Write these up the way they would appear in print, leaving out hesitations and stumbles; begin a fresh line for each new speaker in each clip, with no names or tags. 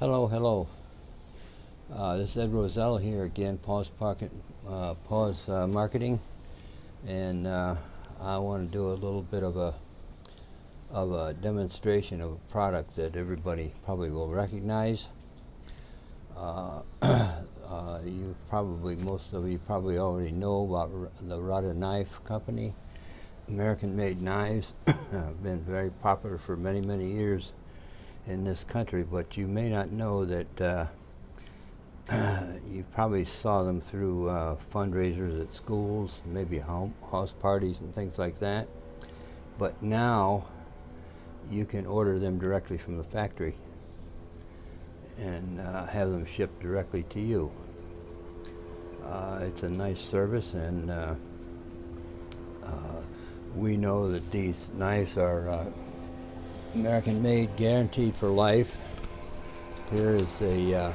Hello, hello. This is Ed Roselle here again, Pause Marketing, and I want to do a little bit of a demonstration of a product that everybody probably will recognize. Most of you probably already know about the Rada Knife company. American-made knives have been very popular for many, many years in this country, but you may not know that you probably saw them through fundraisers at schools, maybe house parties and things like that. But now you can order them directly from the factory and have them shipped directly to you. It's a nice service, and we know that these knives are American-made, guaranteed for life. Here is a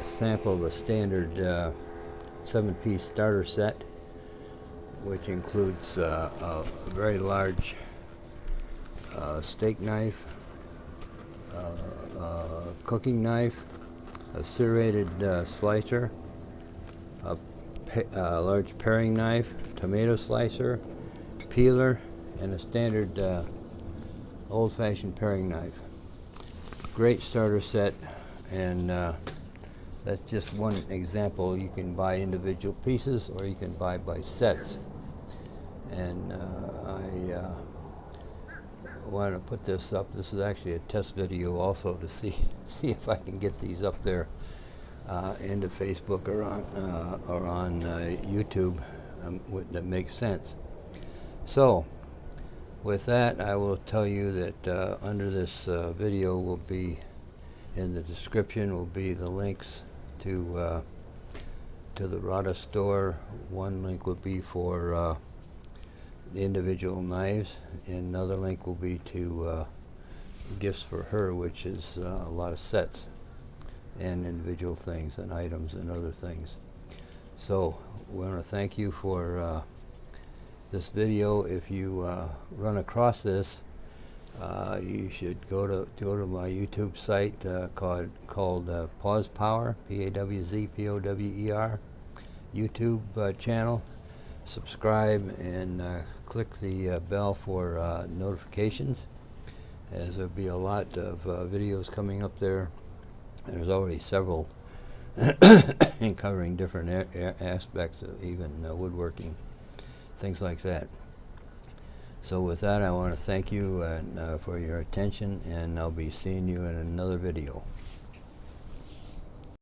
sample of a standard 7-piece starter set, which includes a very large steak knife, cooking knife, a serrated slicer, a large paring knife, tomato slicer, peeler, and a standard old-fashioned paring knife. Great starter set, and that's just one example. You can buy individual pieces, or you can buy by sets. And I want to put this up. This is actually a test video also to see if I can get these up there into Facebook or on YouTube that makes sense. So with that, I will tell you that under this video will be, in the description, will be the links to the Rada store. One link will be for the individual knives, and another link will be to gifts for her, which is a lot of sets and individual things and items and other things. So we want to thank you for this video. If you run across this, you should go to my YouTube site called Pause Power, PAWZPOWER YouTube channel. Subscribe and click the bell for notifications, as there'll be a lot of videos coming up there. There's already several in covering different aspects of even woodworking, things like that. So with that, I want to thank you for your attention, and I'll be seeing you in another video.